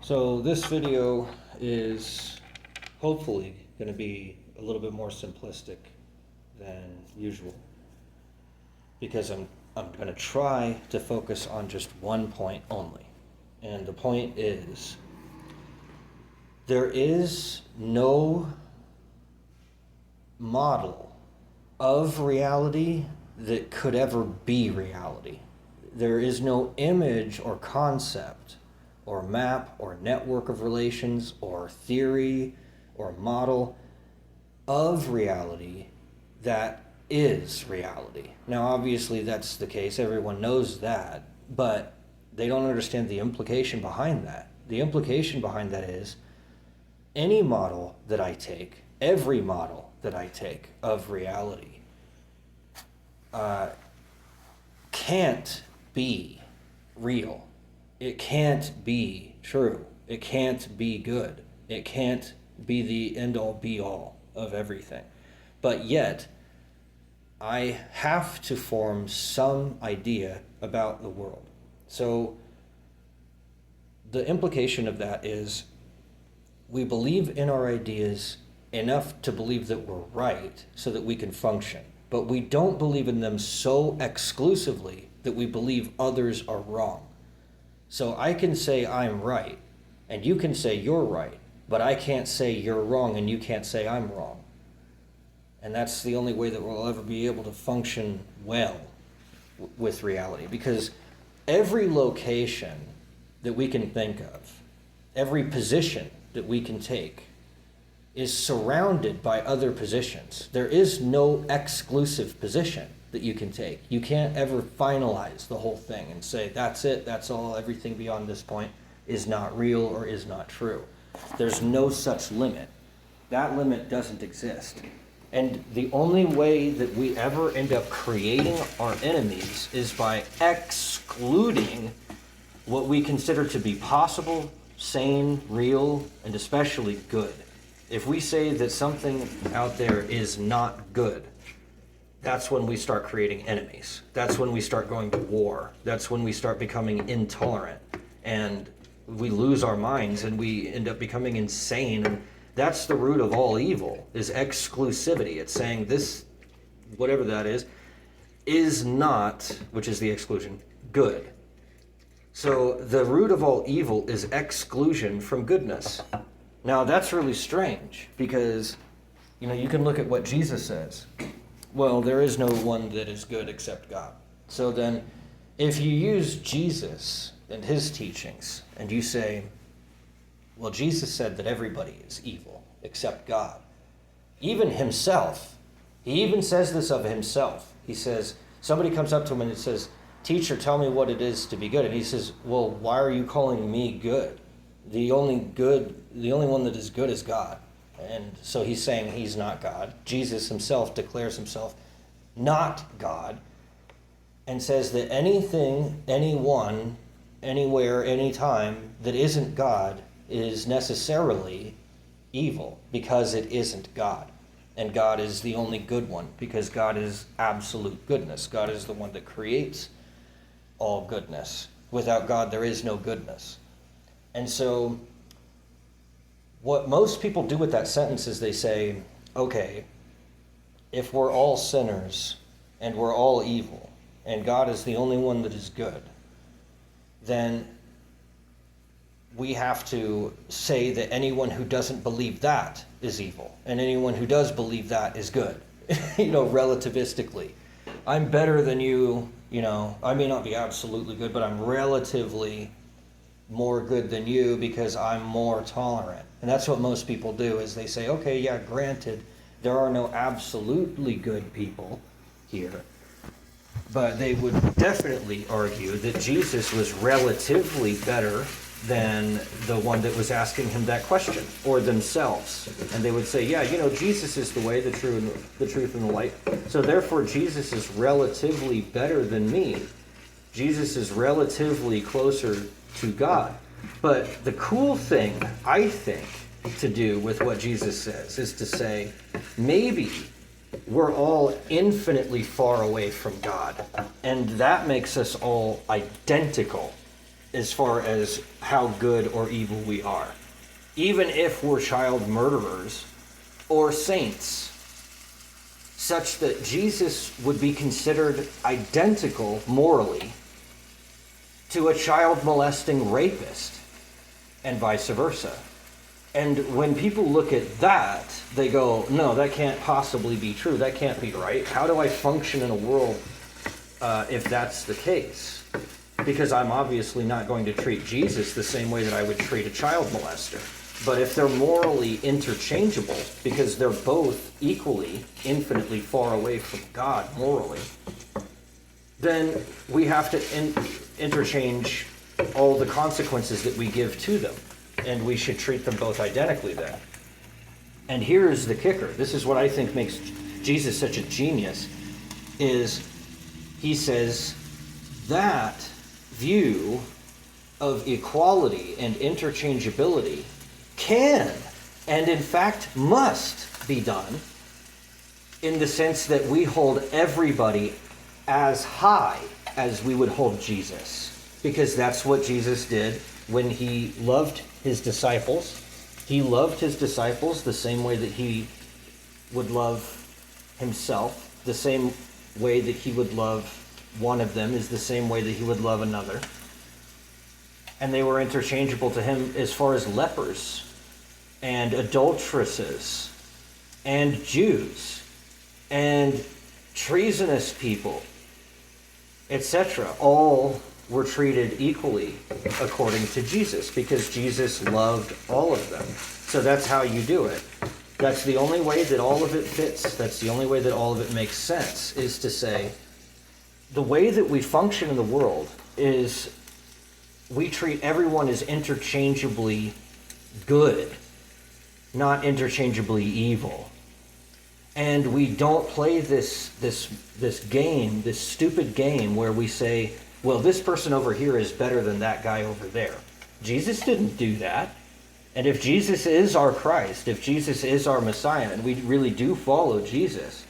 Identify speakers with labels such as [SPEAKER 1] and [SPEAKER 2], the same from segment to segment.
[SPEAKER 1] So this video is hopefully going to be a little bit more simplistic than usual because I'm going to try to focus on just one point only. And the point is there is no model of reality that could ever be reality. There is no image or concept or map or network of relations or theory or model of reality that is reality. Now, obviously, that's the case. Everyone knows that, but they don't understand the implication behind that. The implication behind that is any model that I take, every model that I take of reality, can't be real. It can't be true. It can't be good. It can't be the end-all be-all of everything. But yet, I have to form some idea about the world. So the implication of that is we believe in our ideas enough to believe that we're right so that we can function. But we don't believe in them so exclusively that we believe others are wrong. So I can say I'm right, and you can say you're right, but I can't say you're wrong and you can't say I'm wrong. And that's the only way that we'll ever be able to function well with reality. Because every location that we can think of, every position that we can take, is surrounded by other positions. There is no exclusive position that you can take. You can't ever finalize the whole thing and say, that's it, that's all, everything beyond this point is not real or is not true. There's no such limit. That limit doesn't exist. And the only way that we ever end up creating our enemies is by excluding what we consider to be possible, sane, real, and especially good. If we say that something out there is not good, that's when we start creating enemies. That's when we start going to war. That's when we start becoming intolerant. And we lose our minds and we end up becoming insane. And that's the root of all evil, is exclusivity. It's saying this, whatever that is not, which is the exclusion, good. So the root of all evil is exclusion from goodness. Now that's really strange because, you can look at what Jesus says. Well, there is no one that is good except God. So then, if you use Jesus and his teachings, and you say, well, Jesus said that everybody is evil except God. Even himself, he even says this of himself. He says, somebody comes up to him and it says, teacher, tell me what it is to be good. And he says, well, why are you calling me good? The only one that is good is God. And so he's saying he's not God. Jesus himself declares himself not God and says that anything, anyone, anywhere, anytime that isn't God is necessarily evil because it isn't God. And God is the only good one because God is absolute goodness. God is the one that creates all goodness. Without God, there is no goodness. And so what most people do with that sentence is they say, okay, if we're all sinners and we're all evil and God is the only one that is good, then we have to say that anyone who doesn't believe that is evil and anyone who does believe that is good, relativistically. I'm better than you, I may not be absolutely good, but I'm relatively more good than you because I'm more tolerant. And that's what most people do is they say, okay, yeah, granted, there are no absolutely good people here, but they would definitely argue that Jesus was relatively better than the one that was asking him that question, or themselves. And they would say, yeah, Jesus is the way, the truth, and the light. So therefore, Jesus is relatively better than me. Jesus is relatively closer to God. But the cool thing, I think, to do with what Jesus says is to say, maybe we're all infinitely far away from God, and that makes us all identical as far as how good or evil we are. Even if we're child murderers or saints, such that Jesus would be considered identical morally to a child molesting rapist, and vice versa. And when people look at that, they go, no, that can't possibly be true. That can't be right. How do I function in a world if that's the case? Because I'm obviously not going to treat Jesus the same way that I would treat a child molester. But if they're morally interchangeable, because they're both equally, infinitely far away from God morally, then we have to interchange all the consequences that we give to them. And we should treat them both identically then. And here's the kicker. This is what I think makes Jesus such a genius, is he says that view of equality and interchangeability can, and in fact must, be done in the sense that we hold everybody as high as we would hold Jesus. Because that's what Jesus did when he loved his disciples. He loved his disciples the same way that he would love himself. The same way that he would love one of them is the same way that he would love another. And they were interchangeable to him as far as lepers and adulteresses and Jews and treasonous people, etc. All were treated equally according to Jesus, because Jesus loved all of them. So that's how you do it. That's the only way that all of it fits. That's the only way that all of it makes sense, is to say the way that we function in the world is we treat everyone as interchangeably good, not interchangeably evil. And we don't play this game, this stupid game where we say, well, this person over here is better than that guy over there. Jesus didn't do that. And if Jesus is our Christ, if Jesus is our Messiah, and we really do follow Jesus,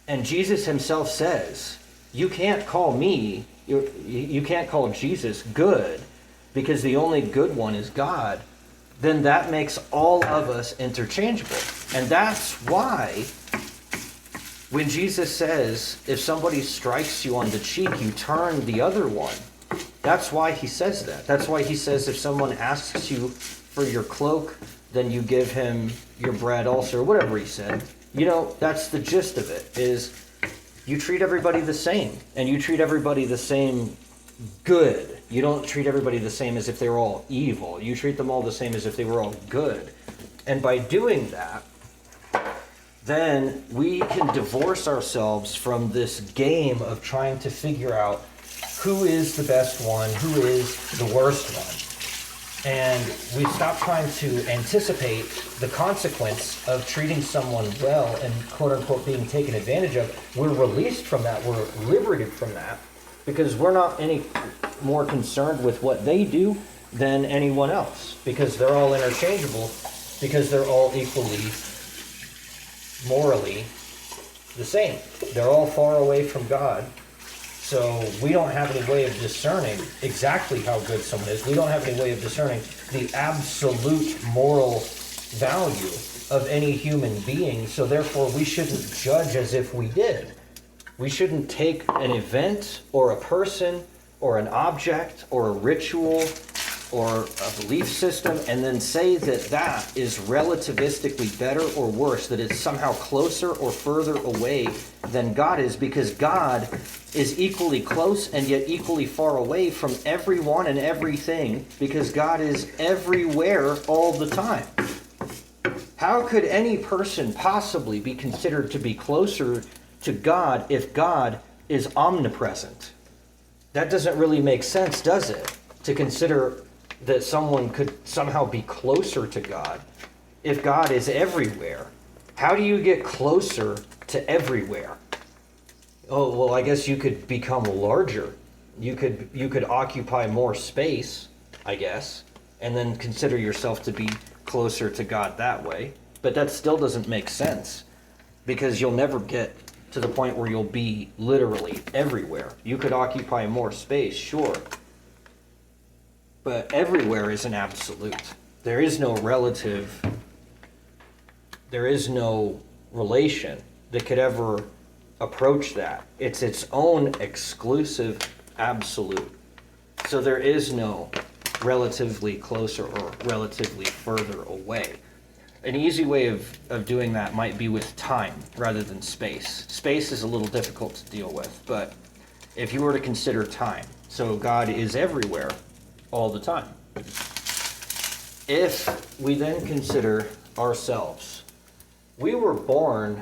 [SPEAKER 1] and Jesus himself says, you can't call me, you can't call Jesus good, because the only good one is God, then that makes all of us interchangeable. And that's why when Jesus says, if somebody strikes you on the cheek, you turn the other one. That's why he says that. That's why he says if someone asks you for your cloak, then you give him your bread also, or whatever he said. You know, that's the gist of it, is you treat everybody the same. And you treat everybody the same good. You don't treat everybody the same as if they were all evil. You treat them all the same as if they were all good. And by doing that, then we can divorce ourselves from this game of trying to figure out who is the best one, who is the worst one. And we stop trying to anticipate the consequence of treating someone well and quote-unquote being taken advantage of. We're released from that. We're liberated from that, because we're not any more concerned with what they do than anyone else, because they're all interchangeable, because they're all equally morally the same. They're all far away from God. So we don't have any way of discerning exactly how good someone is. We don't have any way of discerning the absolute moral value of any human being. So therefore, we shouldn't judge as if we did. We shouldn't take an event or a person or an object or a ritual or a belief system and then say that that is relativistically better or worse, that it's somehow closer or further away than God is, because God is equally close and yet equally far away from everyone and everything, because God is everywhere all the time. How could any person possibly be considered to be closer to God if God is omnipresent? That doesn't really make sense, does it? To consider that someone could somehow be closer to God if God is everywhere. How do you get closer to everywhere? Oh, well, I guess you could become larger. You could occupy more space, I guess, and then consider yourself to be closer to God that way. But that still doesn't make sense, because you'll never get to the point where you'll be literally everywhere. You could occupy more space, sure, But everywhere is an absolute. There is no relative, there is no relation that could ever approach that. It's its own exclusive absolute. So there is no relatively closer or relatively further away. An easy way of doing that might be with time rather than space. Space is a little difficult to deal with, but if you were to consider time, so God is everywhere all the time. If we then consider ourselves, we were born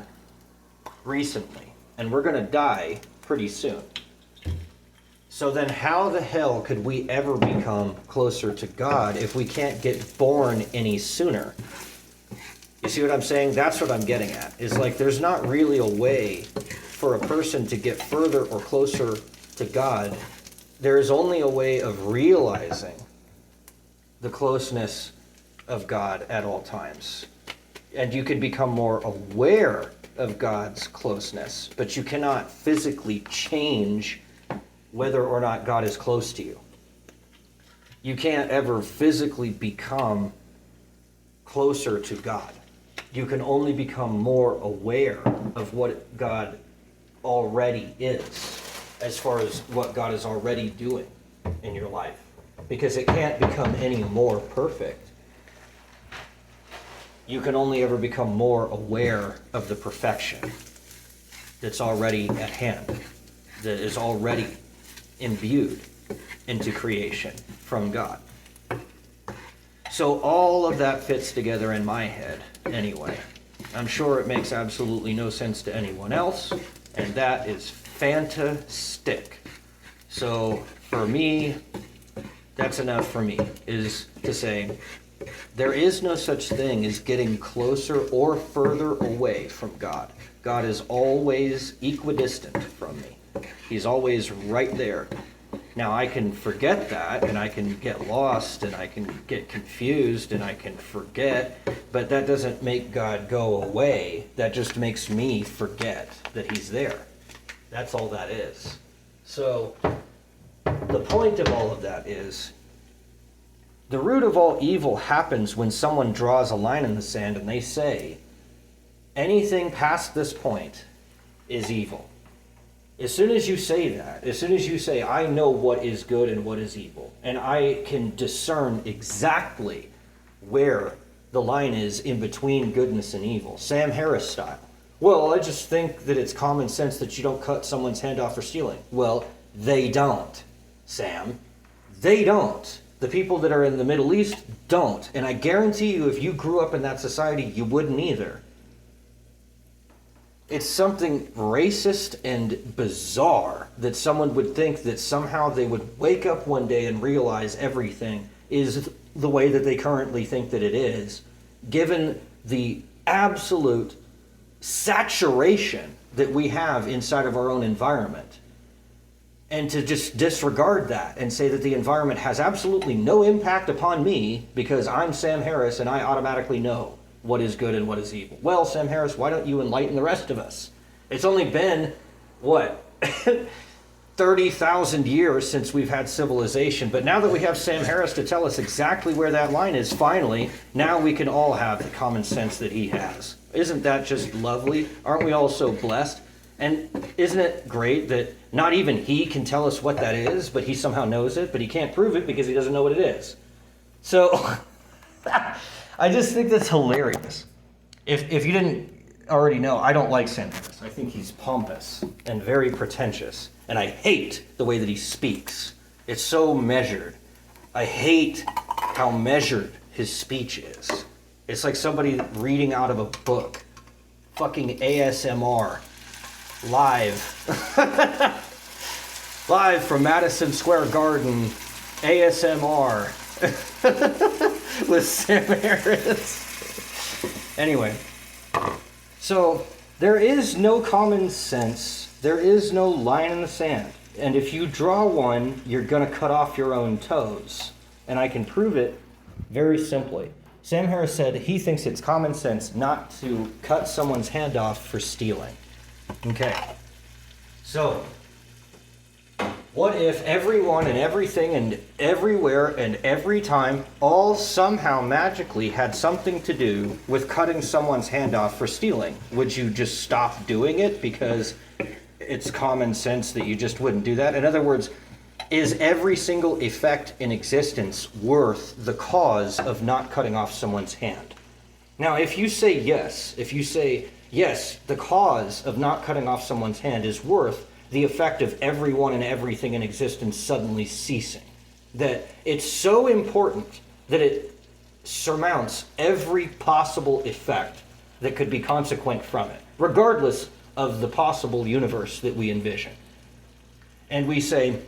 [SPEAKER 1] recently, and we're going to die pretty soon. So then how the hell could we ever become closer to God if we can't get born any sooner? You see what I'm saying? That's what I'm getting at. Is like there's not really a way for a person to get further or closer to God. There is only a way of realizing the closeness of God at all times. And you can become more aware of God's closeness, but you cannot physically change whether or not God is close to you. You can't ever physically become closer to God. You can only become more aware of what God already is, as far as what God is already doing in your life, because it can't become any more perfect. You can only ever become more aware of the perfection that's already at hand, that is already imbued into creation from God. So all of that fits together in my head anyway. I'm sure it makes absolutely no sense to anyone else, and that is fantastic. So for me, that's enough for me, is to say there is no such thing as getting closer or further away from God. God is always equidistant from me. He's always right there. Now I can forget that, and I can get lost, and I can get confused, and I can forget, but that doesn't make God go away. That just makes me forget that he's there. That's all that is. So the point of all of that is the root of all evil happens when someone draws a line in the sand and they say, anything past this point is evil. As soon as you say that, as soon as you say, I know what is good and what is evil, and I can discern exactly where the line is in between goodness and evil, Sam Harris style. Well, I just think that it's common sense that you don't cut someone's hand off for stealing. Well, they don't, Sam. They don't. The people that are in the Middle East don't. And I guarantee you, if you grew up in that society, you wouldn't either. It's something racist and bizarre that someone would think that somehow they would wake up one day and realize everything is the way that they currently think that it is, given the absolute saturation that we have inside of our own environment. And to just disregard that and say that the environment has absolutely no impact upon me because I'm Sam Harris and I automatically know what is good and what is evil. Well, Sam Harris, why don't you enlighten the rest of us? It's only been, what, 30,000 years since we've had civilization, but now that we have Sam Harris to tell us exactly where that line is, finally, now we can all have the common sense that he has. Isn't that just lovely? Aren't we all so blessed? And isn't it great that not even he can tell us what that is, but he somehow knows it, but he can't prove it because he doesn't know what it is. So I just think that's hilarious. If you didn't already know, I don't like Sam Harris. I think he's pompous and very pretentious, and I hate the way that he speaks. It's so measured. I hate how measured his speech is. It's like somebody reading out of a book. Fucking ASMR. Live. Live from Madison Square Garden. ASMR. With Sam Harris. Anyway. So, there is no common sense. There is no line in the sand. And if you draw one, you're going to cut off your own toes. And I can prove it very simply. Sam Harris said he thinks it's common sense not to cut someone's hand off for stealing. Okay. So,
[SPEAKER 2] What if everyone and everything and everywhere and every time all somehow magically had something to do with cutting someone's hand off for stealing? Would you just stop doing it because it's common sense that you just wouldn't do that? In other words, is every single effect in existence worth the cause of not cutting off someone's hand? Now, if you say yes, the cause of not cutting off someone's hand is worth the effect of everyone and everything in existence suddenly ceasing, that it's so important that it surmounts every possible effect that could be consequent from it, regardless of the possible universe that we envision. And we say,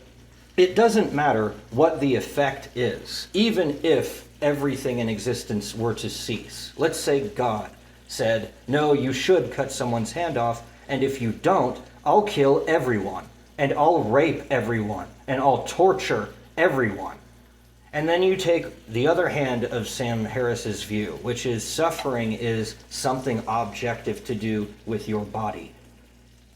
[SPEAKER 2] it doesn't matter what the effect is, even if everything in existence were to cease. Let's say God said, no, you should cut someone's hand off, and if you don't, I'll kill everyone, and I'll rape everyone, and I'll torture everyone. And then you take the other hand of Sam Harris's view, which is suffering is something objective to do with your body.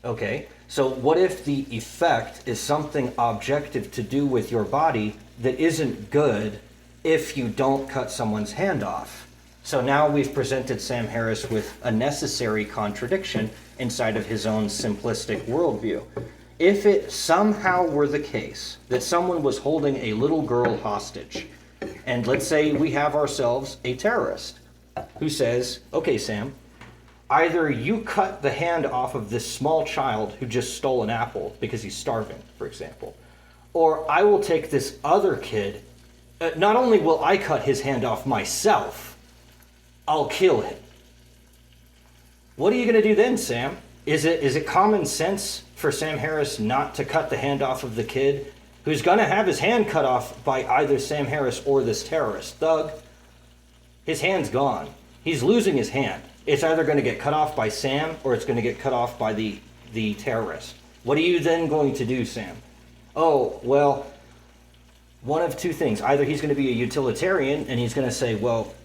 [SPEAKER 2] Okay, so what if the effect is something objective to do with your body that isn't good if you don't cut someone's hand off? So now we've presented Sam Harris with a necessary contradiction inside of his own simplistic worldview. If it somehow were the case that someone was holding a little girl hostage, and let's say we have ourselves a terrorist who says, okay, Sam, either you cut the hand off of this small child who just stole an apple because he's starving, for example, or I will take this other kid, not only will I cut his hand off myself, I'll kill him. What are you going to do then, Sam? Is it common sense for Sam Harris not to cut the hand off of the kid who's going to have his hand cut off by either Sam Harris or this terrorist thug? His hand's gone. He's losing his hand. It's either going to get cut off by Sam or it's going to get cut off by the terrorist. What are you then going to do, Sam? Oh, well, one of two things. Either he's going to be a utilitarian and he's going to say, well,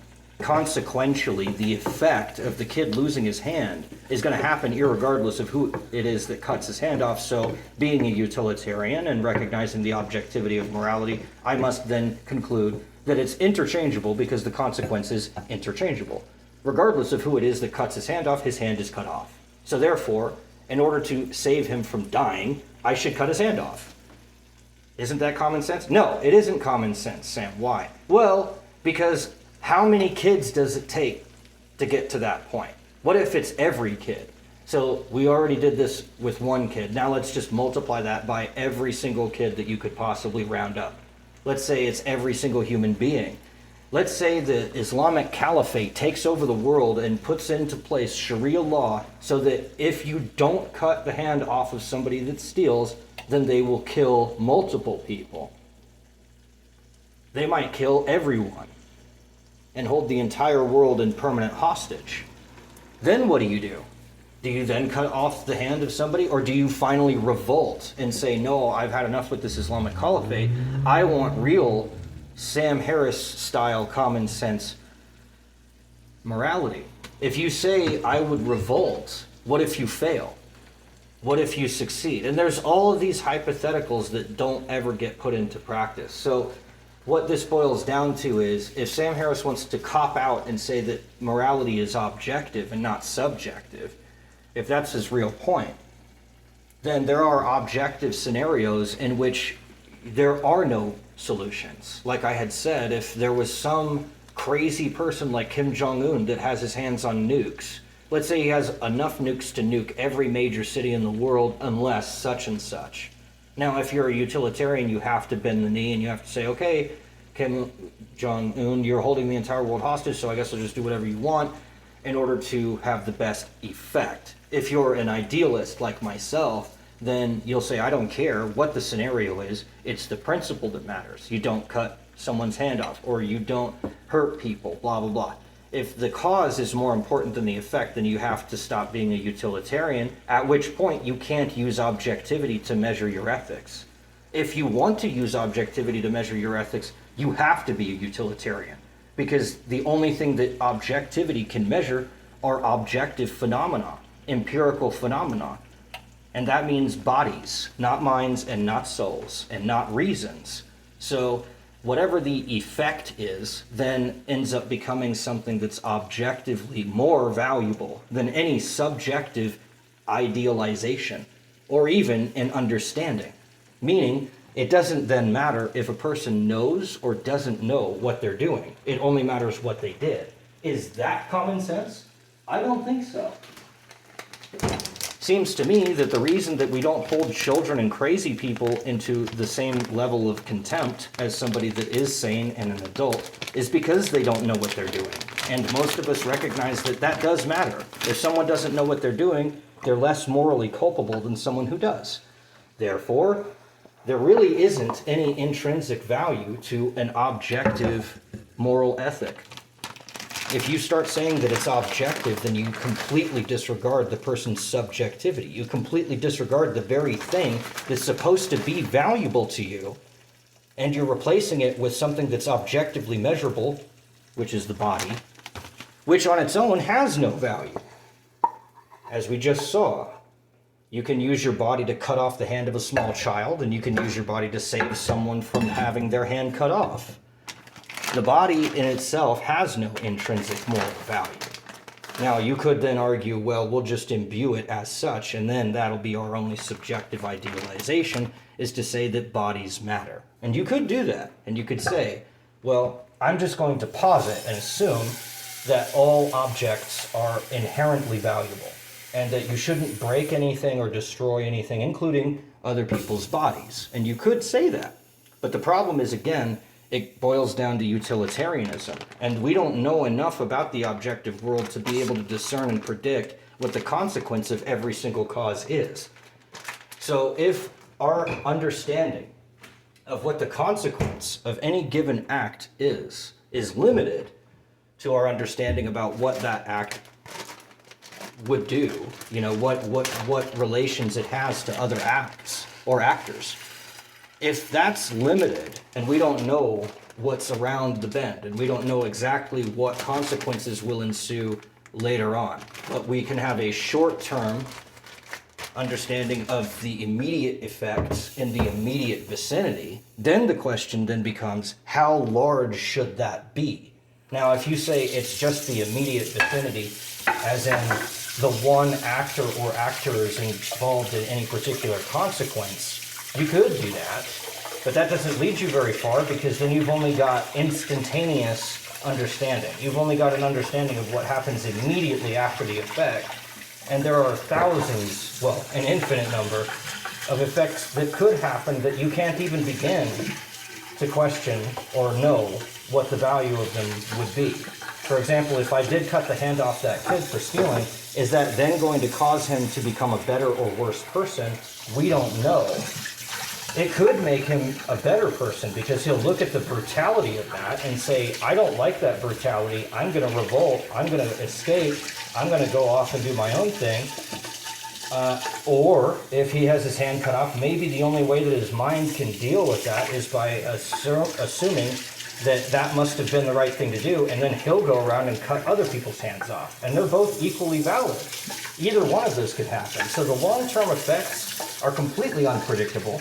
[SPEAKER 2] consequentially, the effect of the kid losing his hand is going to happen irregardless of who it is that cuts his hand off. So being a utilitarian and recognizing the objectivity of morality, I must then conclude that it's interchangeable because the consequence is interchangeable. Regardless of who it is that cuts his hand off, his hand is cut off. So therefore, in order to save him from dying, I should cut his hand off. Isn't that common sense? No, it isn't common sense, Sam. Why? Well, because how many kids does it take to get to that point? What if it's every kid? So we already did this with one kid. Now let's just multiply that by every single kid that you could possibly round up. Let's say it's every single human being. Let's say the Islamic Caliphate takes over the world and puts into place Sharia law so that if you don't cut the hand off of somebody that steals, then they will kill multiple people. They might kill everyone and hold the entire world in permanent hostage. Then what do? Do you then cut off the hand of somebody, or do you finally revolt and say, no, I've had enough with this Islamic Caliphate. I want real Sam Harris style common sense morality. If you say I would revolt, what if you fail? What if you succeed? And there's all of these hypotheticals that don't ever get put into practice. So what this boils down to is, if Sam Harris wants to cop out and say that morality is objective and not subjective, if that's his real point, then there are objective scenarios in which there are no solutions. Like I had said, if there was some crazy person like Kim Jong-un that has his hands on nukes, let's say he has enough nukes to nuke every major city in the world unless such and such. Now, if you're a utilitarian, you have to bend the knee and you have to say, okay, Kim Jong-un, you're holding the entire world hostage, so I guess I'll just do whatever you want in order to have the best effect. If you're an idealist like myself, then you'll say, I don't care what the scenario is, it's the principle that matters. You don't cut someone's hand off, or you don't hurt people, blah, blah, blah. If the cause is more important than the effect, then you have to stop being a utilitarian, at which point you can't use objectivity to measure your ethics. If you want to use objectivity to measure your ethics, you have to be a utilitarian, because the only thing that objectivity can measure are objective phenomena, empirical phenomena. And that means bodies, not minds and not souls and not reasons. So whatever the effect is then ends up becoming something that's objectively more valuable than any subjective idealization or even an understanding. Meaning, it doesn't then matter if a person knows or doesn't know what they're doing. It only matters what they did. Is that common sense? I don't think so. Seems to me that the reason that we don't hold children and crazy people into the same level of contempt as somebody that is sane and an adult is because they don't know what they're doing. And most of us recognize that that does matter. If someone doesn't know what they're doing, they're less morally culpable than someone who does. Therefore, there really isn't any intrinsic value to an objective moral ethic. If you start saying that it's objective, then you completely disregard the person's subjectivity. You completely disregard the very thing that's supposed to be valuable to you, and you're replacing it with something that's objectively measurable, which is the body, which on its own has no value. As we just saw, you can use your body to cut off the hand of a small child, and you can use your body to save someone from having their hand cut off. The body in itself has no intrinsic moral value. Now, you could then argue, well, we'll just imbue it as such, and then that'll be our only subjective idealization, is to say that bodies matter. And you could do that, and you could say, well, I'm just going to posit and assume that all objects are inherently valuable, and that you shouldn't break anything or destroy anything, including other people's bodies. And you could say that. But the problem is, again, it boils down to utilitarianism. And we don't know enough about the objective world to be able to discern and predict what the consequence of every single cause is. So if our understanding of what the consequence of any given act is limited to our understanding about what that act would do, what relations it has to other acts or actors. If that's limited and we don't know what's around the bend and we don't know exactly what consequences will ensue later on, but we can have a short-term understanding of the immediate effects in the immediate vicinity, then the question then becomes, how large should that be? Now, if you say it's just the immediate vicinity, as in the one actor or actors involved in any particular consequence, you could do that, but that doesn't lead you very far, because then you've only got instantaneous understanding. You've only got an understanding of what happens immediately after the effect, and there are thousands, well, an infinite number of effects that could happen that you can't even begin to question or know what the value of them would be. For example, if I did cut the hand off that kid for stealing, is that then going to cause him to become a better or worse person? We don't know. It could make him a better person, because he'll look at the brutality of that and say, I don't like that brutality, I'm going to revolt, I'm going to escape, I'm going to go off and do my own thing. Or if he has his hand cut off, maybe the only way that his mind can deal with that is by assuming that that must have been the right thing to do, and then he'll go around and cut other people's hands off. And they're both equally valid. Either one of those could happen. So the long-term effects are completely unpredictable,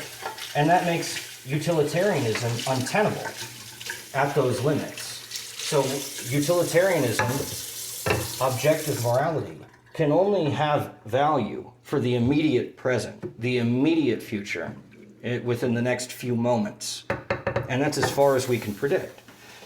[SPEAKER 2] and that makes utilitarianism untenable at those limits. So utilitarianism, objective morality, can only have value for the immediate present, the immediate future, within the next few moments. And that's as far as we can predict.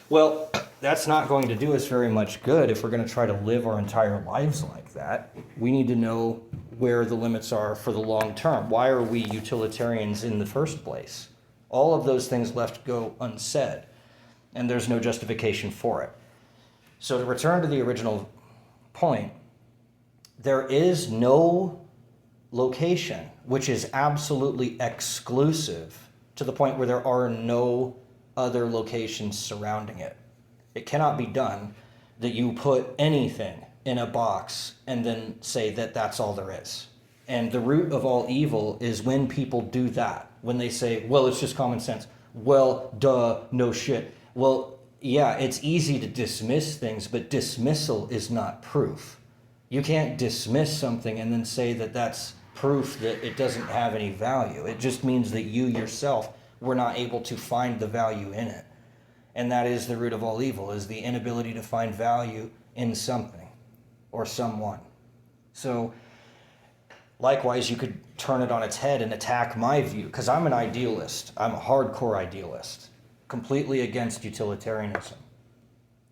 [SPEAKER 2] Well, that's not going to do us very much good if we're going to try to live our entire lives like that. We need to know where the limits are for the long term. Why are we utilitarians in the first place? All of those things left go unsaid, and there's no justification for it. So to return to the original point, there is no location which is absolutely exclusive to the point where there are no other locations surrounding it. It cannot be done that you put anything in a box and then say that that's all there is. And the root of all evil is when people do that. When they say, well, it's just common sense. Well, duh, no shit. Well, yeah, it's easy to dismiss things, but dismissal is not proof. You can't dismiss something and then say that that's
[SPEAKER 1] proof that it doesn't have any value. It just means that you yourself were not able to find the value in it. And that is the root of all evil, is the inability to find value in something or someone. So likewise, you could turn it on its head and attack my view, because I'm an idealist. I'm a hardcore idealist, completely against utilitarianism.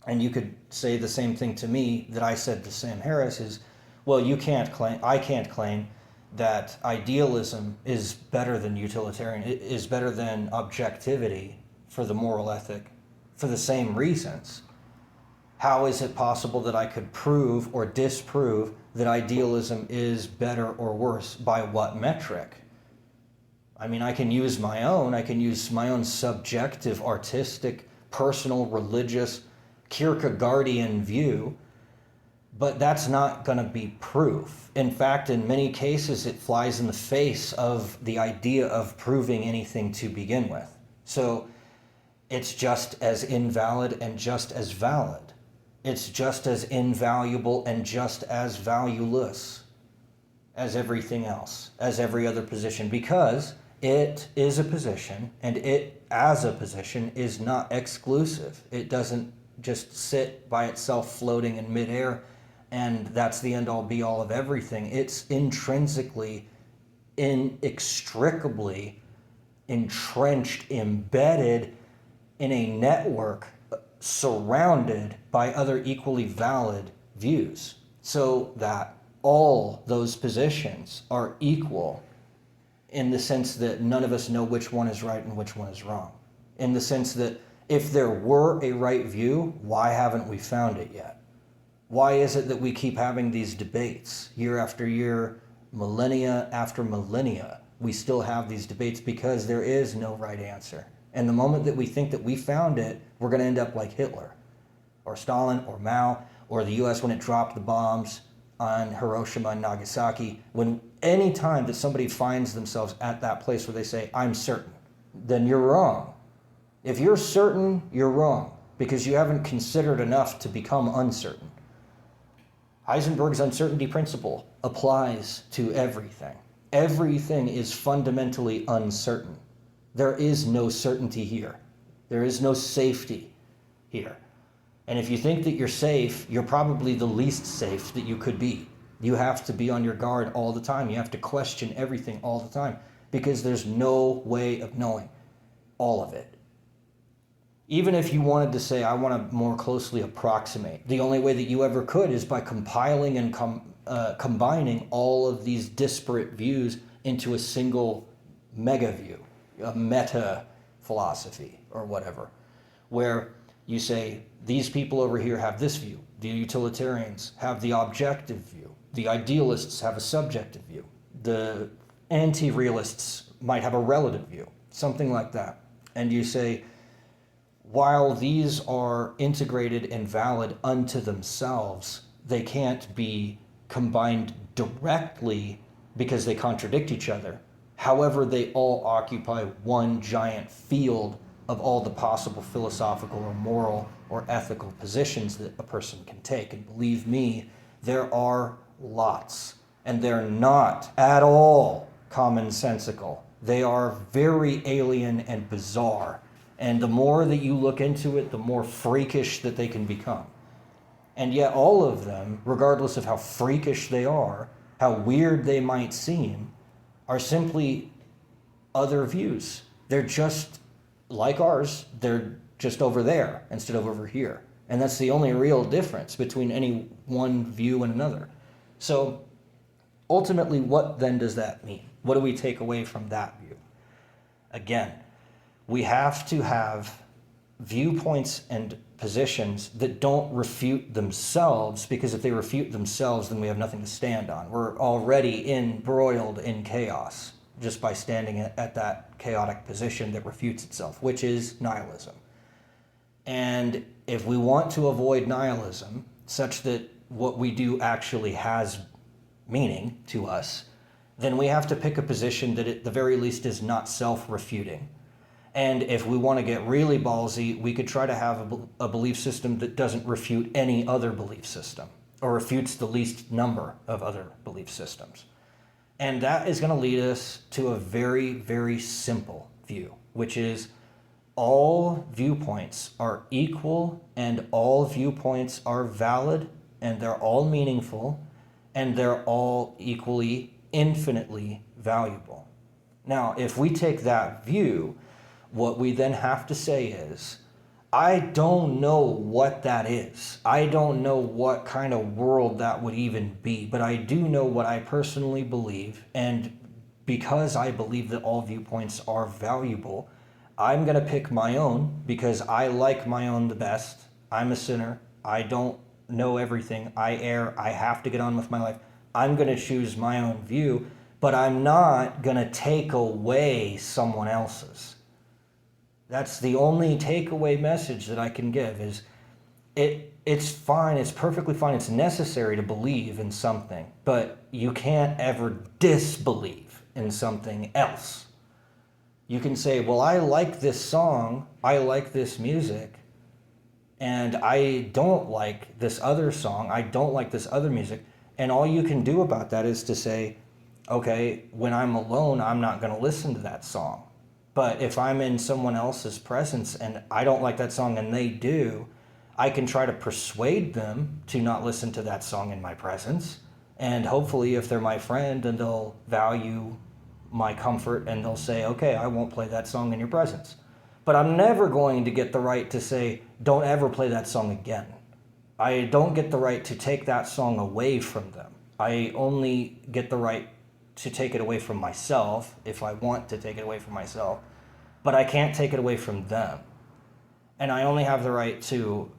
[SPEAKER 1] And you could say the same thing to me that I said to Sam Harris is, well, I can't claim that idealism is better than utilitarian, is better than objectivity for the moral ethic for the same reasons. How is it possible that I could prove or disprove that idealism is better or worse? By what metric? I mean, I can use my own subjective, artistic, personal, religious, Kierkegaardian view, but that's not going to be proof. In fact, in many cases, it flies in the face of the idea of proving anything to begin with. So it's just as invalid and just as valid. It's just as invaluable and just as valueless as everything else, as every other position, because it is a position, and it as a position is not exclusive. It doesn't just sit by itself floating in midair and that's the end all be all of everything. It's intrinsically, inextricably entrenched, embedded in a network surrounded by other equally valid views, so that all those positions are equal in the sense that none of us know which one is right and which one is wrong. In the sense that if there were a right view, why haven't we found it yet? Why is it that we keep having these debates year after year, millennia after millennia? We still have these debates because there is no right answer. And the moment that we think that we found it, we're going to end up like Hitler or Stalin or Mao or the US when it dropped the bombs on Hiroshima and Nagasaki. When any time that somebody finds themselves at that place where they say, I'm certain, then you're wrong. If you're certain, you're wrong because you haven't considered enough to become uncertain. Heisenberg's uncertainty principle applies to everything. Everything is fundamentally uncertain. There is no certainty here. There is no safety here. And if you think that you're safe, you're probably the least safe that you could be. You have to be on your guard all the time. You have to question everything all the time because there's no way of knowing all of it. Even if you wanted to say, I want to more closely approximate, the only way that you ever could is by compiling and combining all of these disparate views into a single mega view, a meta philosophy or whatever, where you say, these people over here have this view, the utilitarians have the objective view, the idealists have a subjective view, the anti-realists might have a relative view, something like that. And you say, while these are integrated and valid unto themselves, they can't be combined directly because they contradict each other. However, they all occupy one giant field of all the possible philosophical or moral or ethical positions that a person can take. And believe me, there are lots. And they're not at all commonsensical. They are very alien and bizarre. And the more that you look into it, the more freakish that they can become. And yet all of them, regardless of how freakish they are, how weird they might seem, are simply other views. They're just like ours, they're just over there instead of over here. And that's the only real difference between any one view and another. So ultimately, what then does that mean? What do we take away from that view? Again, we have to have viewpoints and positions that don't refute themselves, because if they refute themselves, then we have nothing to stand on. We're already embroiled in chaos just by standing at that chaotic position that refutes itself, which is nihilism. And if we want to avoid nihilism, such that what we do actually has meaning to us, then we have to pick a position that at the very least is not self-refuting. And if we want to get really ballsy, we could try to have a belief system that doesn't refute any other belief system, or refutes the least number of other belief systems. And that is going to lead us to a very, very simple view, which is all viewpoints are equal and all viewpoints are valid and they're all meaningful and they're all equally, infinitely valuable. Now, if we take that view, what we then have to say is, I don't know what that is. I don't know what kind of world that would even be, but I do know what I personally believe. And because I believe that all viewpoints are valuable, I'm going to pick my own because I like my own the best. I'm a sinner. I don't know everything. I err. I have to get on with my life. I'm going to choose my own view, but I'm not going to take away someone else's. That's the only takeaway message that I can give is it's fine, it's perfectly fine, it's necessary to believe in something, but you can't ever disbelieve in something else. You can say, well, I like this song, I like this music, and I don't like this other song, I don't like this other music, and all you can do about that is to say, okay, when I'm alone, I'm not going to listen to that song. But if I'm in someone else's presence and I don't like that song and they do, I can try to persuade them to not listen to that song in my presence. And hopefully if they're my friend, then they'll value my comfort and they'll say, okay, I won't play that song in your presence. But I'm never going to get the right to say, don't ever play that song again. I don't get the right to take that song away from them. I only get the right to take it away from myself if I want to take it away from myself, but I can't take it away from them. And I only have the right to,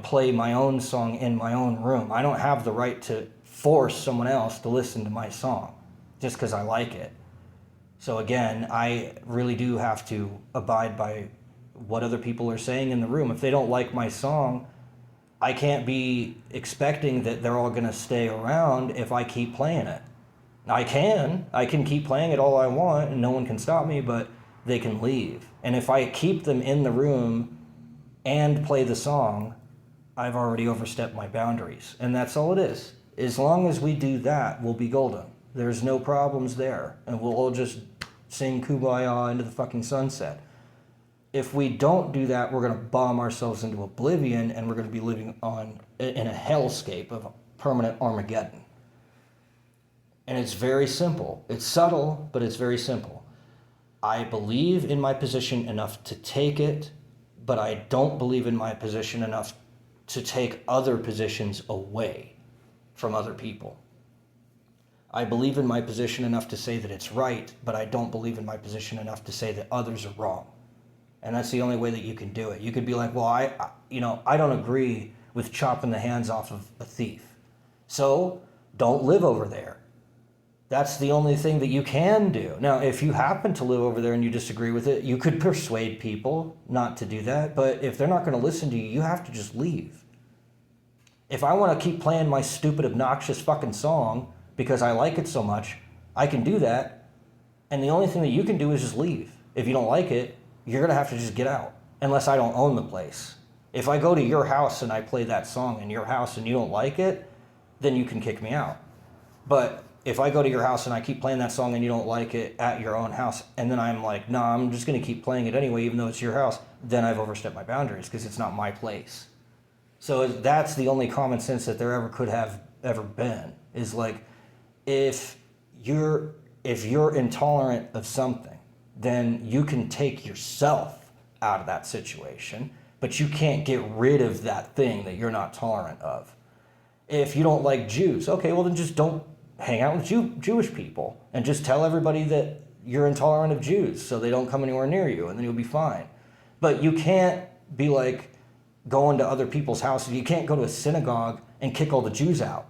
[SPEAKER 1] play my own song in my own room. I don't have the right to force someone else to listen to my song just because I like it. So again, I really do have to abide by what other people are saying in the room. If they don't like my song, I can't be expecting that they're all going to stay around if I keep playing it. I can keep playing it all I want and no one can stop me, but they can leave. And if I keep them in the room and play the song, I've already overstepped my boundaries. And that's all it is. As long as we do that, we'll be golden. There's no problems there. And we'll all just sing Kumbaya into the fucking sunset. If we don't do that, we're going to bomb ourselves into oblivion and we're going to be living in a hellscape of permanent Armageddon. And it's very simple. It's subtle, but it's very simple. I believe in my position enough to take it, but I don't believe in my position enough to take other positions away from other people. I believe in my position enough to say that it's right, but I don't believe in my position enough to say that others are wrong. And that's the only way that you can do it. You could be like, well, I don't agree with chopping the hands off of a thief. So don't live over there. That's the only thing that you can do. Now, if you happen to live over there and you disagree with it, you could persuade people not to do that. But if they're not going to listen to you, you have to just leave. If I want to keep playing my stupid, obnoxious fucking song because I like it so much, I can do that. And the only thing that you can do is just leave. If you don't like it, you're going to have to just get out. Unless I don't own the place. If I go to your house and I play that song in your house and you don't like it, then you can kick me out. But if I go to your house and I keep playing that song and you don't like it at your own house, and then I'm like, no, I'm just going to keep playing it anyway, even though it's your house, then I've overstepped my boundaries because it's not my place. So that's the only common sense that there ever could have ever been, is like, if you're intolerant of something, then you can take yourself out of that situation, but you can't get rid of that thing that you're not tolerant of. If you don't like Jews, okay, well then just don't hang out with Jewish people and just tell everybody that you're intolerant of Jews so they don't come anywhere near you and then you'll be fine. But you can't be like going to other people's houses. You can't go to a synagogue and kick all the Jews out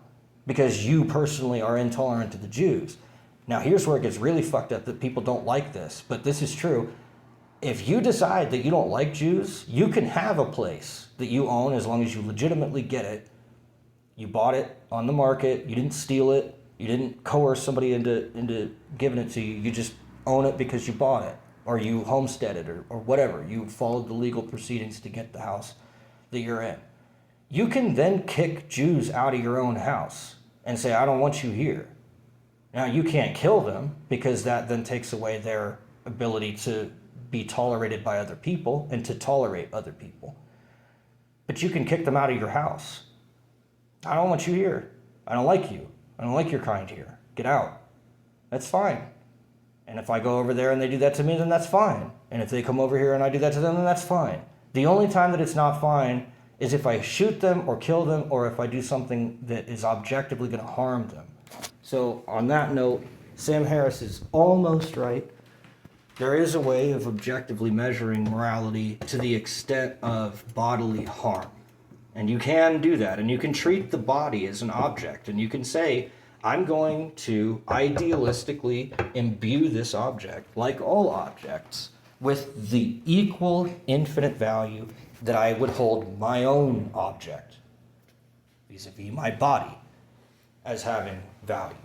[SPEAKER 1] because you personally are intolerant to the Jews. Now here's where it gets really fucked up that people don't like this, but this is true. If you decide that you don't like Jews, you can have a place that you own as long as you legitimately get it. You bought it on the market, you didn't steal it, you didn't coerce somebody into giving it to you. You just own it because you bought it, or you homesteaded, or whatever. You followed the legal proceedings to get the house that you're in. You can then kick Jews out of your own house and say, I don't want you here. Now, you can't kill them because that then takes away their ability to be tolerated by other people and to tolerate other people. But you can kick them out of your house. I don't want you here. I don't like you. I don't like your kind here. Get out. That's fine. And if I go over there and they do that to me, then that's fine. And if they come over here and I do that to them, then that's fine. The only time that it's not fine is if I shoot them or kill them, or if I do something that is objectively going to harm them. So on that note, Sam Harris is almost right. There is a way of objectively measuring morality to the extent of bodily harm. And you can do that, and you can treat the body as an object, and you can say, I'm going to idealistically imbue this object, like all objects, with the equal infinite value that I would hold my own object, vis-a-vis my body, as having value.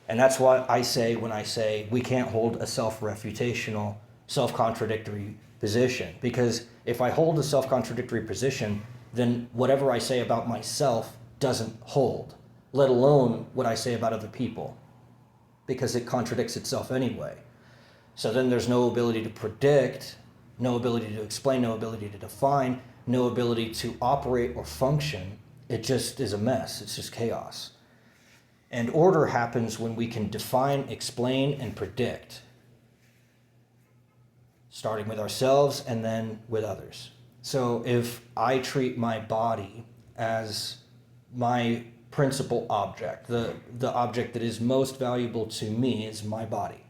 [SPEAKER 1] And that's what I say when I say we can't hold a self-refutational, self-contradictory position. Because if I hold a self-contradictory position, then whatever I say about myself doesn't hold, let alone what I say about other people, because it contradicts itself anyway. So then there's no ability to predict, no ability to explain, no ability to define, no ability to operate or function. It just is a mess. It's just chaos. And order happens when we can define, explain, and predict, starting with ourselves and then with others. So if I treat my body as my principal object, the object that is most valuable to me is my body.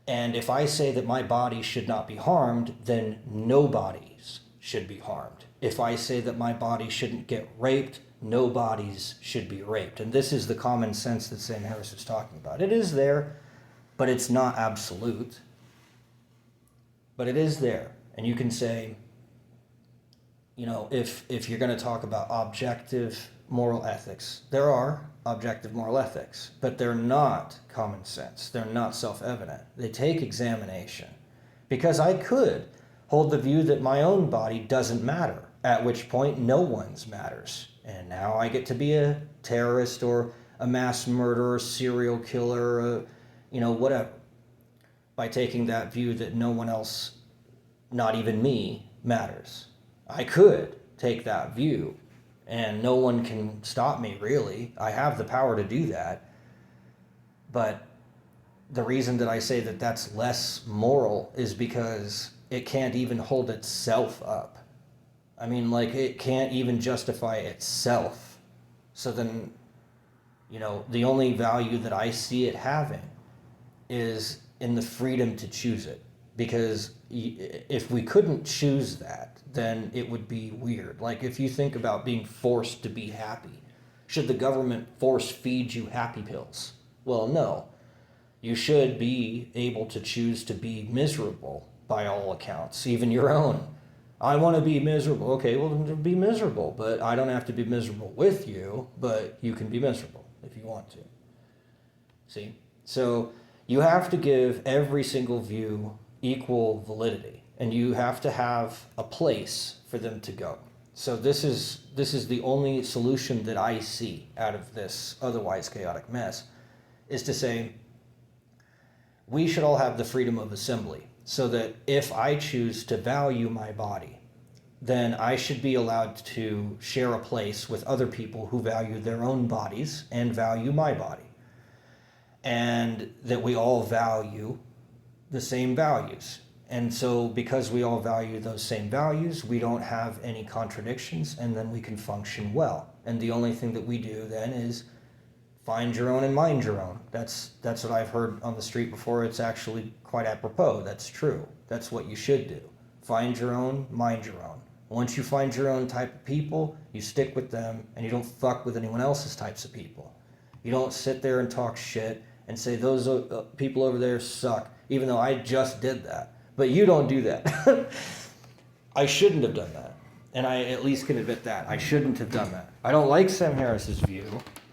[SPEAKER 1] And if I say that my body should not be harmed, then nobody's should be harmed. If I say that my body shouldn't get raped, no bodies should be raped. And this is the common sense that Sam Harris is talking about. It is there, but it's not absolute. But it is there. And you can say, you know, if you're going to talk about objective moral ethics, there are objective moral ethics, but they're not common sense. They're not self-evident. They take examination. Because I could hold the view that my own body doesn't matter, at which point no one's matters. And now I get to be a terrorist or a mass murderer, serial killer, whatever, by taking that view that no one else, not even me, matters. I could take that view, and no one can stop me, really. I have the power to do that. But the reason that I say that that's less moral is because it can't even hold itself up. I mean, like, it can't even justify itself. So then, the only value that I see it having is in the freedom to choose it. Because if we couldn't choose that, then it would be weird. Like, if you think about being forced to be happy, should the government force feed you happy pills? Well, no. You should be able to choose to be miserable by all accounts, even your own. I want to be miserable. Okay, well, then be miserable, but I don't have to be miserable with you, but you can be miserable if you want to. See? So you have to give every single view equal validity, and you have to have a place for them to go. So this is the only solution that I see out of this otherwise chaotic mess, is to say we should all have the freedom of assembly, so that if I choose to value my body, then I should be allowed to share a place with other people who value their own bodies and value my body. And that we all value the same values. And so because we all value those same values, we don't have any contradictions, and then we can function well. And the only thing that we do then is find your own and mind your own. That's what I've heard on the street before. It's actually quite apropos. That's true. That's what you should do. Find your own, mind your own. Once you find your own type of people, you stick with them, and you don't fuck with anyone else's types of people. You don't sit there and talk shit and say those people over there suck, even though I just did that. But you don't do that. I shouldn't have done that. And I at least can admit that. I shouldn't have done that. I don't like Sam Harris's view.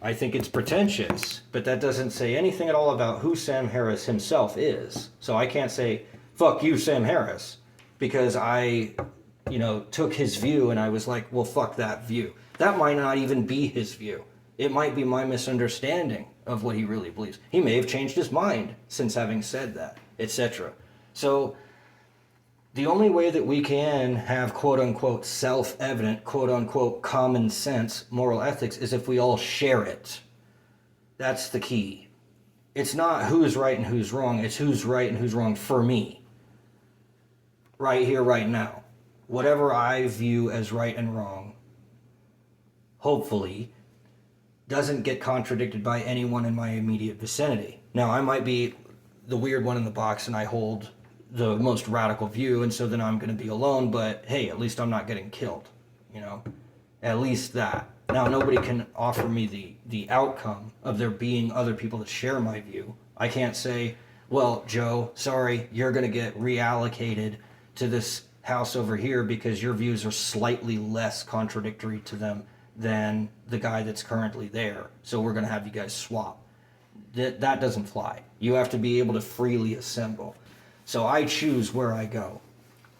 [SPEAKER 1] I think it's pretentious, but that doesn't say anything at all about who Sam Harris himself is. So I can't say, fuck you, Sam Harris, because I, took his view and I was like, well, fuck that view. That might not even be his view. It might be my misunderstanding
[SPEAKER 2] of what he really believes. He may have changed his mind since having said that, etc. So the only way that we can have quote unquote self-evident, quote unquote common sense moral ethics is if we all share it. That's the key. It's not who's right and who's wrong, it's who's right and who's wrong for me. Right here, right now. Whatever I view as right and wrong, hopefully, doesn't get contradicted by anyone in my immediate vicinity. Now, I might be the weird one in the box and I hold the most radical view, and so then I'm going to be alone, but hey, at least I'm not getting killed, you know? At least that. Now, nobody can offer me the outcome of there being other people that share my view. I can't say, well, Joe, sorry, you're going to get reallocated to this house over here because your views are slightly less contradictory to them than the guy that's currently there. So we're going to have you guys swap. That doesn't fly. You have to be able to freely assemble. So I choose where I go.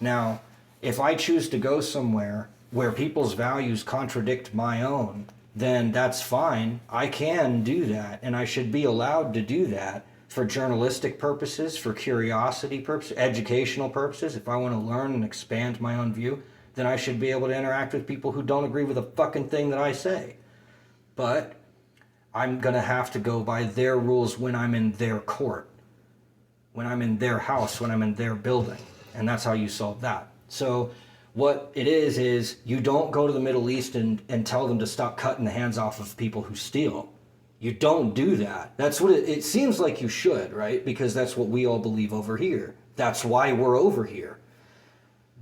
[SPEAKER 2] Now, if I choose to go somewhere where people's values contradict my own, then that's fine. I can do that, and I should be allowed to do that for journalistic purposes, for curiosity purposes, educational purposes. If I want to learn and expand my own view, then I should be able to interact with people who don't agree with a fucking thing that I say. But I'm going to have to go by their rules when I'm in their court, when I'm in their house, when I'm in their building. And that's how you solve that. So what it is you don't go to the Middle East and tell them to stop cutting the hands off of people who steal. You don't do that. That's what it seems like you should, right? Because that's what we all believe over here. That's why we're over here.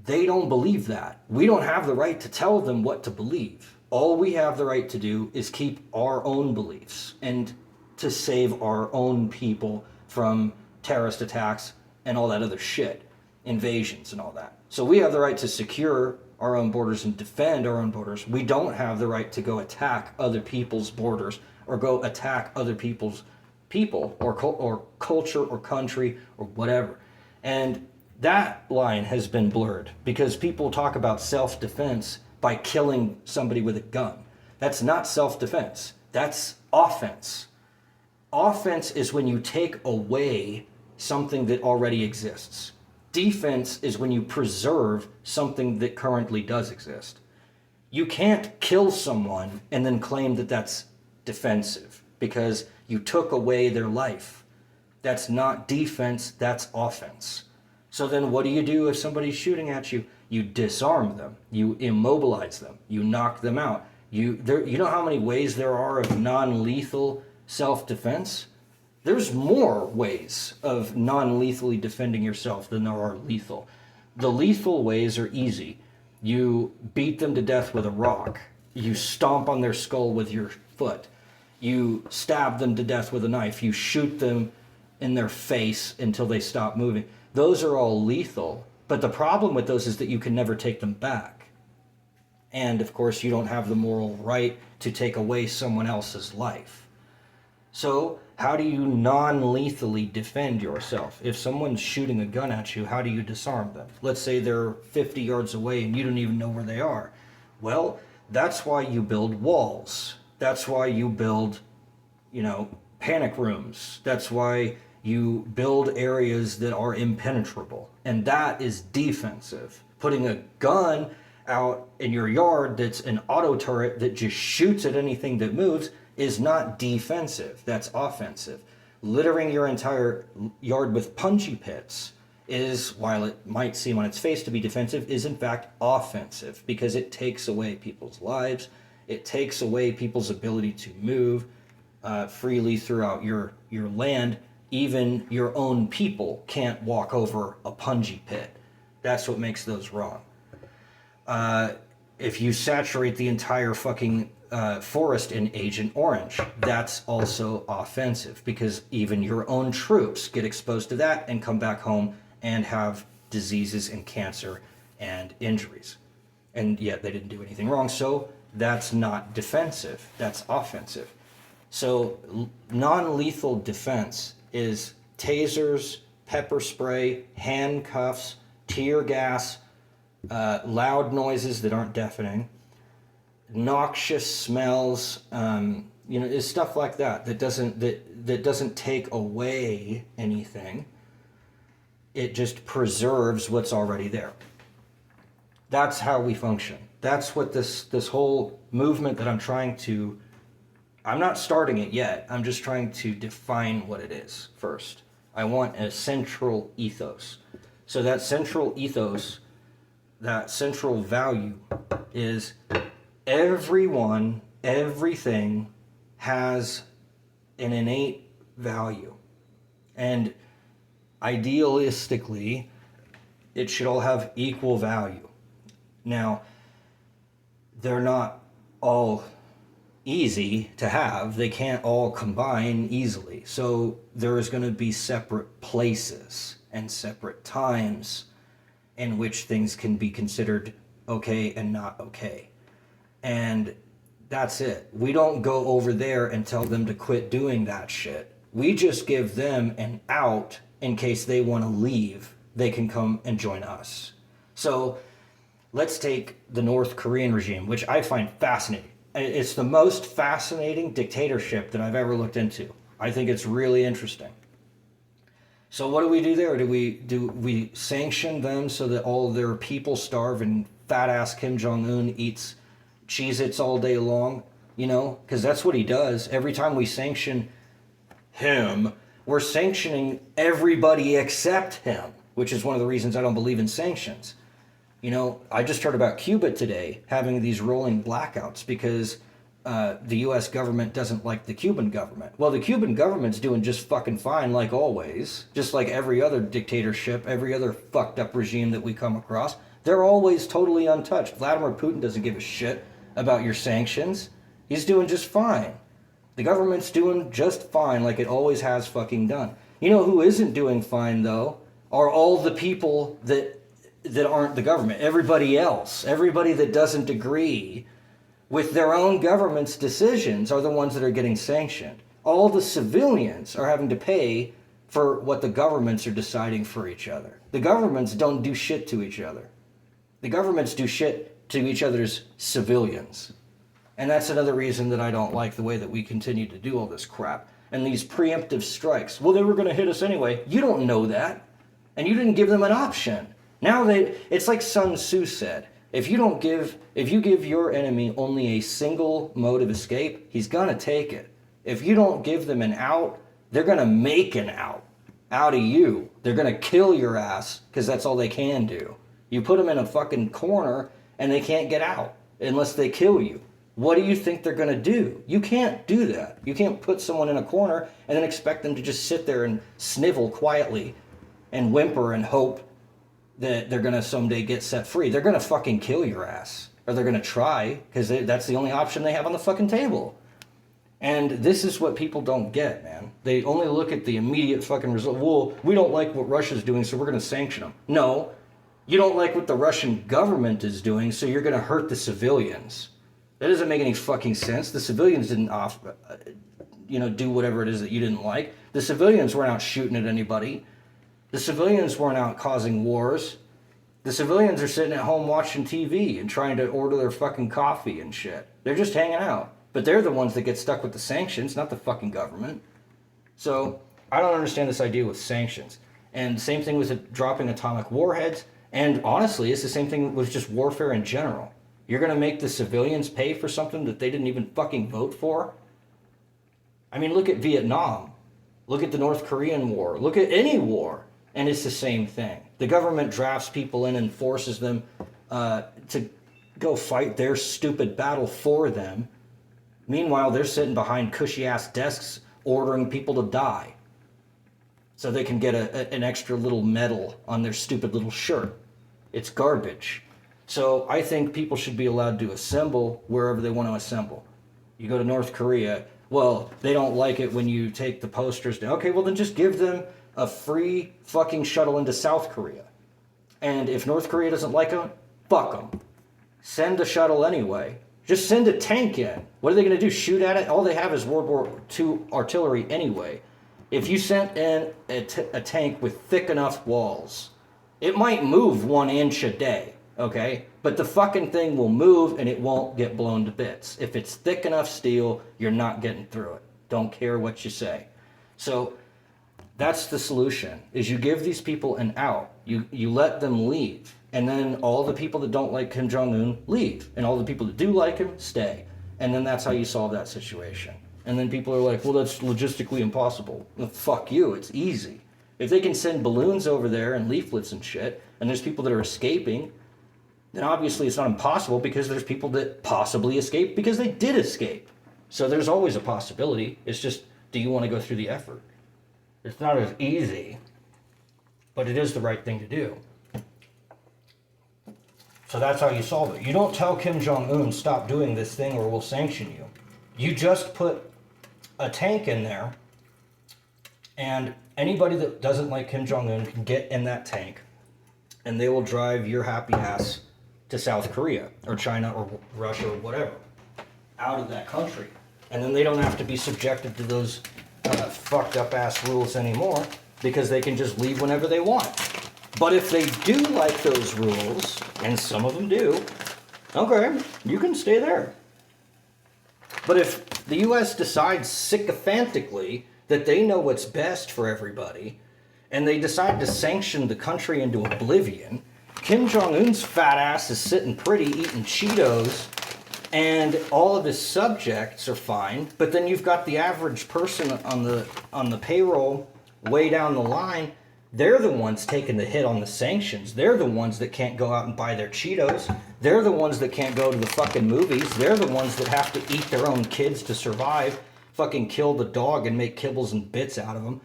[SPEAKER 2] They don't believe that. We don't have the right to tell them what to believe. All we have the right to do is keep our own beliefs and to save our own people from terrorist attacks and all that other shit, invasions and all that. So we have the right to secure our own borders and defend our own borders. We don't have the right to go attack other people's borders or go attack other people's people or culture or country or whatever. And that line has been blurred because people talk about self-defense by killing somebody with a gun. That's not self-defense. That's offense. Offense is when you take away something that already exists. Defense is when you preserve something that currently does exist. You can't kill someone and then claim that that's defensive because you took away their life. That's not defense, that's offense. So then what do you do if somebody's shooting at you? You disarm them, you immobilize them, you knock them out. You know how many ways there are of non-lethal self-defense? There's more ways of non-lethally defending yourself than there are lethal. The lethal ways are easy. You beat them to death with a rock. You stomp on their skull with your foot. You stab them to death with a knife. You shoot them in their face until they stop moving. Those are all lethal, but the problem with those is that you can never take them back. And of course, you don't have the moral right to take away someone else's life. So how do you non-lethally defend yourself? If someone's shooting a gun at you, how do you disarm them? Let's say they're 50 yards away and you don't even know where they are. Well, that's why you build walls. That's why you build, panic rooms. That's why you build areas that are impenetrable. And that is defensive. Putting a gun out in your yard that's an auto turret that just shoots at anything that moves is not defensive. That's offensive. Littering your entire yard with punji pits is, while it might seem on its face to be defensive, is in fact offensive because it takes away people's lives. It takes away people's ability to move freely throughout your land. Even your own people can't walk over a punji pit. That's what makes those wrong. If you saturate the entire fucking forest in Agent Orange, that's also offensive because even your own troops get exposed to that and come back home and have diseases and cancer and injuries. And yet they didn't do anything wrong, so that's not defensive, that's offensive. So non-lethal defense is tasers, pepper spray, handcuffs, tear gas, loud noises that aren't deafening, noxious smells, It's stuff like that doesn't take away anything. It just preserves what's already there. That's how we function. That's what this whole movement that I'm not starting it yet. I'm just trying to define what it is first. I want a central ethos. So that central ethos, that central value is everyone, everything has an innate value. And idealistically, it should all have equal value. Now, they're not all easy to have. They can't all combine easily. So there is going to be separate places and separate times in which things can be considered okay and not okay. And that's it. We don't go over there and tell them to quit doing that shit. We just give them an out in case they want to leave. They can come and join us. So let's take the North Korean regime, which I find fascinating. It's the most fascinating dictatorship that I've ever looked into. I think it's really interesting. So what do we do there? Do we sanction them so that all their people starve and fat ass Kim Jong-un eats Cheez-Its all day long? Because that's what he does. Every time we sanction him, we're sanctioning everybody except him, which is one of the reasons I don't believe in sanctions. I just heard about Cuba today having these rolling blackouts because the U.S. government doesn't like the Cuban government. Well, the Cuban government's doing just fucking fine, like always. Just like every other dictatorship, every other fucked up regime that we come across. They're always totally untouched. Vladimir Putin doesn't give a shit about your sanctions. He's doing just fine. The government's doing just fine, like it always has fucking done. You know who isn't doing fine, though? Are all the people that aren't the government. Everybody else, everybody that doesn't agree with their own government's decisions are the ones that are getting sanctioned. All the civilians are having to pay for what the governments are deciding for each other. The governments don't do shit to each other. The governments do shit to each other's civilians. And that's another reason that I don't like the way that we continue to do all this crap. And these preemptive strikes. Well, they were going to hit us anyway. You don't know that. And you didn't give them an option. Now it's like Sun Tzu said, if you give your enemy only a single mode of escape, he's gonna take it. If you don't give them an out, they're gonna make an out of you. They're gonna kill your ass because that's all they can do. You put them in a fucking corner and they can't get out unless they kill you. What do you think they're gonna do? You can't do that. You can't put someone in a corner and then expect them to just sit there and snivel quietly and whimper and hope that they're going to someday get set free. They're going to fucking kill your ass. Or they're going to try, because that's the only option they have on the fucking table. And this is what people don't get, man. They only look at the immediate fucking result. Well, we don't like what Russia's doing, so we're going to sanction them. No, you don't like what the Russian government is doing, so you're going to hurt the civilians. That doesn't make any fucking sense. The civilians didn't do whatever it is that you didn't like. The civilians weren't out shooting at anybody. The civilians weren't out causing wars. The civilians are sitting at home watching TV and trying to order their fucking coffee and shit. They're just hanging out. But they're the ones that get stuck with the sanctions, not the fucking government. So I don't understand this idea with sanctions. And same thing with dropping atomic warheads. And honestly, it's the same thing with just warfare in general. You're going to make the civilians pay for something that they didn't even fucking vote for? I mean, look at Vietnam. Look at the North Korean War. Look at any war. And it's the same thing. The government drafts people in and forces them to go fight their stupid battle for them. Meanwhile, they're sitting behind cushy-ass desks ordering people to die so they can get an extra little medal on their stupid little shirt. It's garbage. So I think people should be allowed to assemble wherever they want to assemble. You go to North Korea, well, they don't like it when you take the posters down. Okay, well then just give them a free fucking shuttle into South Korea. And if North Korea doesn't like them, fuck them. Send a shuttle anyway. Just send a tank in. What are they going to do? Shoot at it? All they have is World War II artillery anyway. If you sent in a tank with thick enough walls, it might move 1 inch a day. okay? But the fucking thing will move and it won't get blown to bits. If it's thick enough steel, you're not getting through it. Don't care what you say. So that's the solution, is you give these people an out. You let them leave. And then all the people that don't like Kim Jong-un leave. And all the people that do like him stay. And then that's how you solve that situation. And then people are like, well, that's logistically impossible. Well, fuck you, it's easy. If they can send balloons over there and leaflets and shit, and there's people that are escaping, then obviously it's not impossible, because there's people that possibly escaped because they did escape. So there's always a possibility. It's just, do you want to go through the effort? It's not as easy, but it is the right thing to do. So that's how you solve it. You don't tell Kim Jong-un, stop doing this thing or we'll sanction you. You just put a tank in there, and anybody that doesn't like Kim Jong-un can get in that tank, and they will drive your happy ass to South Korea or China or Russia or whatever, out of that country. And then they don't have to be subjected to those fucked up ass rules anymore, because they can just leave whenever they want. But if they do like those rules, and some of them do, okay, you can stay there. But if the US decides sycophantically that they know what's best for everybody, and they decide to sanction the country into oblivion, Kim Jong-un's fat ass is sitting pretty eating Cheetos, and all of his subjects are fine, but then you've got the average person on the payroll way down the line. They're the ones taking the hit on the sanctions. They're the ones that can't go out and buy their Cheetos. They're the ones that can't go to the fucking movies. They're the ones that have to eat their own kids to survive, fucking kill the dog and make kibbles and bits out of them.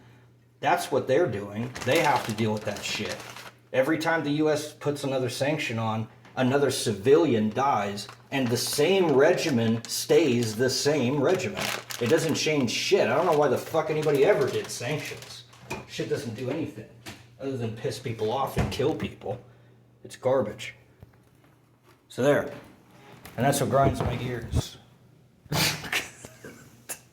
[SPEAKER 2] That's what they're doing. They have to deal with that shit. Every time the US puts another sanction on, another civilian dies, and the same regimen stays the same regimen. It doesn't change shit. I don't know why the fuck anybody ever did sanctions. Shit doesn't do anything other than piss people off and kill people. It's garbage. So there. And that's what grinds my gears.